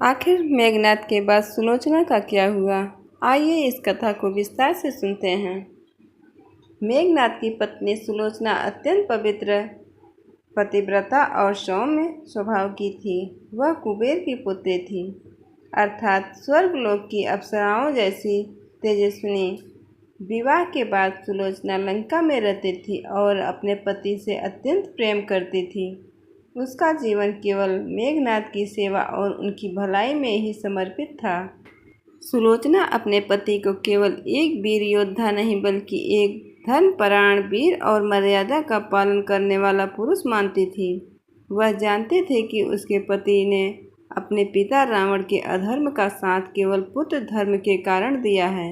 आखिर मेघनाद के बाद सुलोचना का क्या हुआ? आइए इस कथा को विस्तार से सुनते हैं। मेघनाद की पत्नी सुलोचना अत्यंत पवित्र, पतिव्रता और सौम्य स्वभाव की थी। वह कुबेर की पुत्री थी, अर्थात स्वर्गलोक की अप्सराओं जैसी तेजस्विनी। विवाह के बाद सुलोचना लंका में रहती थी और अपने पति से अत्यंत प्रेम करती थी। उसका जीवन केवल मेघनाद की सेवा और उनकी भलाई में ही समर्पित था। सुलोचना अपने पति को केवल एक वीर योद्धा नहीं बल्कि एक धर्मपरायण, वीर और मर्यादा का पालन करने वाला पुरुष मानती थी। वह जानते थे कि उसके पति ने अपने पिता रावण के अधर्म का साथ केवल पुत्र धर्म के कारण दिया है।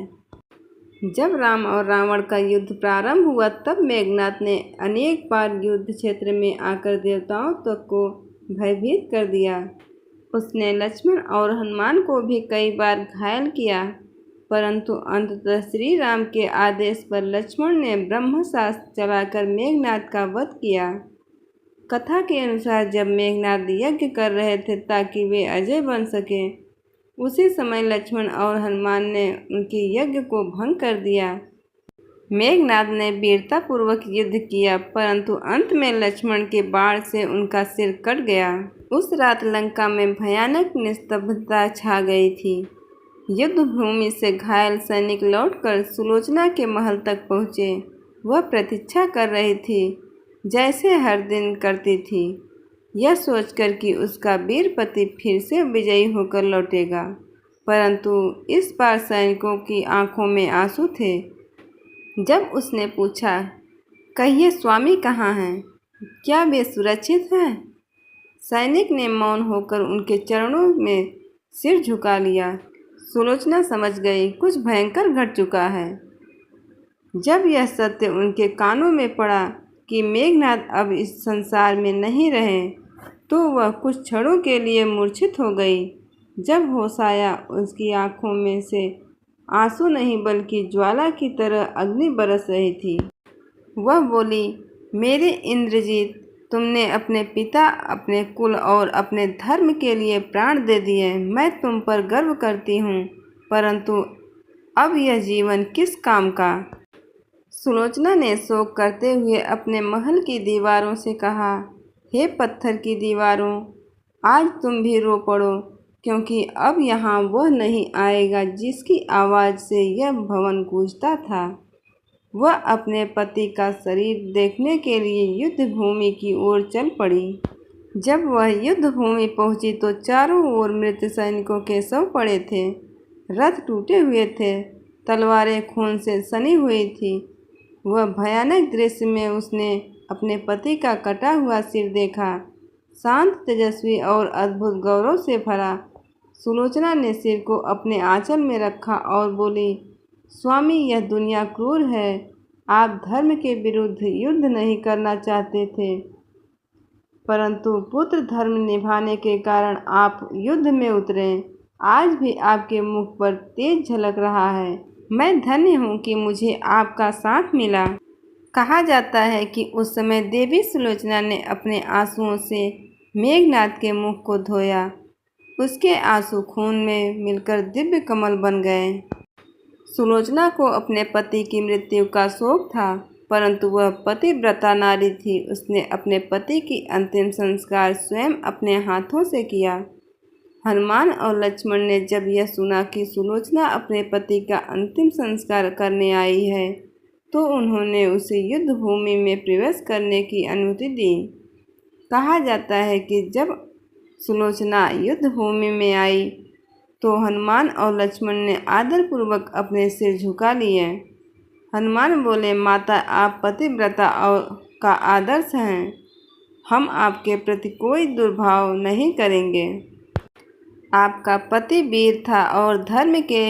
जब राम और रावण का युद्ध प्रारंभ हुआ तब मेघनाद ने अनेक बार युद्ध क्षेत्र में आकर देवताओं तक को भयभीत कर दिया। उसने लक्ष्मण और हनुमान को भी कई बार घायल किया, परंतु अंततः श्री राम के आदेश पर लक्ष्मण ने ब्रह्मास्त्र चलाकर मेघनाद का वध किया। कथा के अनुसार जब मेघनाद यज्ञ कर रहे थे ताकि वे अजय बन सके, उसी समय लक्ष्मण और हनुमान ने उनके यज्ञ को भंग कर दिया। मेघनाद ने वीरतापूर्वक युद्ध किया, परंतु अंत में लक्ष्मण के बाण से उनका सिर कट गया। उस रात लंका में भयानक निस्तब्धता छा गई थी। युद्ध भूमि से घायल सैनिक लौटकर सुलोचना के महल तक पहुँचे। वह प्रतीक्षा कर रही थी, जैसे हर दिन करती थी, यह सोचकर कि उसका वीर पति फिर से विजयी होकर लौटेगा। परंतु इस बार सैनिकों की आंखों में आंसू थे। जब उसने पूछा, कहिए स्वामी कहाँ हैं? क्या वे सुरक्षित हैं? सैनिक ने मौन होकर उनके चरणों में सिर झुका लिया। सुलोचना समझ गई कुछ भयंकर घट चुका है। जब यह सत्य उनके कानों में पड़ा कि मेघनाद अब इस संसार में नहीं रहे, तो वह कुछ क्षणों के लिए मूर्छित हो गई। जब होश आया, उसकी आंखों में से आंसू नहीं बल्कि ज्वाला की तरह अग्नि बरस रही थी। वह बोली, मेरे इंद्रजीत, तुमने अपने पिता, अपने कुल और अपने धर्म के लिए प्राण दे दिए। मैं तुम पर गर्व करती हूँ, परंतु अब यह जीवन किस काम का? सुलोचना ने शोक करते हुए अपने महल की दीवारों से कहा, हे पत्थर की दीवारों, आज तुम भी रो पड़ो, क्योंकि अब यहाँ वह नहीं आएगा जिसकी आवाज़ से यह भवन गूंजता था। वह अपने पति का शरीर देखने के लिए युद्ध भूमि की ओर चल पड़ी। जब वह युद्ध भूमि पहुंची तो चारों ओर मृत सैनिकों के शव पड़े थे। रथ टूटे हुए थे, तलवारें खून से सनी हुई थी। वह भयानक दृश्य में उसने अपने पति का कटा हुआ सिर देखा, शांत, तेजस्वी और अद्भुत गौरव से भरा। सुलोचना ने सिर को अपने आंचल में रखा और बोली, स्वामी, यह दुनिया क्रूर है। आप धर्म के विरुद्ध युद्ध नहीं करना चाहते थे, परंतु पुत्र धर्म निभाने के कारण आप युद्ध में उतरे। आज भी आपके मुख पर तेज झलक रहा है। मैं धन्य हूँ कि मुझे आपका साथ मिला। कहा जाता है कि उस समय देवी सुलोचना ने अपने आंसुओं से मेघनाद के मुख को धोया। उसके आंसू खून में मिलकर दिव्य कमल बन गए। सुलोचना को अपने पति की मृत्यु का शोक था, परंतु वह पतिव्रता नारी थी। उसने अपने पति की अंतिम संस्कार स्वयं अपने हाथों से किया। हनुमान और लक्ष्मण ने जब यह सुना कि सुलोचना अपने पति का अंतिम संस्कार करने आई है, तो उन्होंने उसे युद्ध भूमि में प्रवेश करने की अनुमति दी। कहा जाता है कि जब सुलोचना युद्ध भूमि में आई तो हनुमान और लक्ष्मण ने आदरपूर्वक अपने सिर झुका लिए। हनुमान बोले, माता, आप पतिव्रता और का आदर्श हैं। हम आपके प्रति कोई दुर्भाव नहीं करेंगे। आपका पति वीर था और धर्म के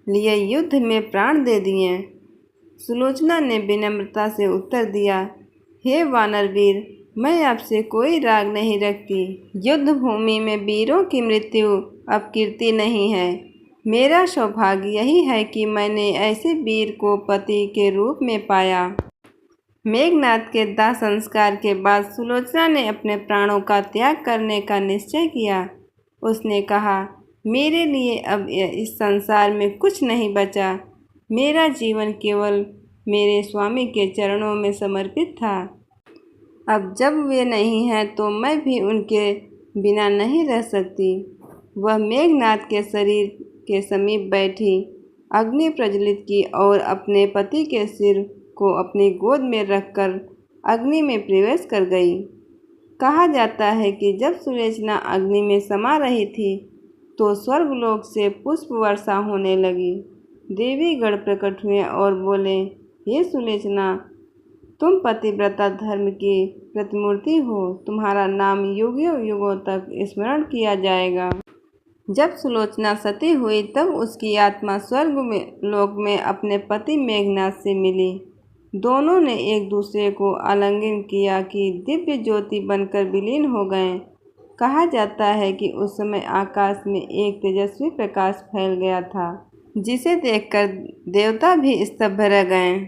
लिए युद्ध में प्राण दे दिए। सुलोचना ने विनम्रता से उत्तर दिया, हे वानरवीर, मैं आपसे कोई राग नहीं रखती। युद्ध भूमि में वीरों की मृत्यु अब कीर्ति नहीं है। मेरा सौभाग्य यही है कि मैंने ऐसे वीर को पति के रूप में पाया। मेघनाद के दाह संस्कार के बाद सुलोचना ने अपने प्राणों का त्याग करने का निश्चय किया। उसने कहा, मेरे लिए अब इस संसार में कुछ नहीं बचा। मेरा जीवन केवल मेरे स्वामी के चरणों में समर्पित था। अब जब वे नहीं हैं तो मैं भी उनके बिना नहीं रह सकती। वह मेघनाद के शरीर के समीप बैठी अग्नि प्रज्वलित की और अपने पति के सिर को अपनी गोद में रखकर अग्नि में प्रवेश कर गई। कहा जाता है कि जब सुलोचना अग्नि में समा रही थी तो स्वर्गलोक से पुष्प वर्षा होने लगी। देवी गण प्रकट हुए और बोले, हे सुलोचना, तुम पतिव्रता धर्म की प्रतिमूर्ति हो। तुम्हारा नाम युगों युगों तक स्मरण किया जाएगा। जब सुलोचना सती हुई तब उसकी आत्मा स्वर्ग में लोक में अपने पति मेघनाद से मिली। दोनों ने एक दूसरे को आलिंगन किया कि दिव्य ज्योति बनकर विलीन हो गए। कहा जाता है कि उस समय आकाश में एक तेजस्वी प्रकाश फैल गया था, जिसे देखकर देवता भी स्तब्ध रह गए।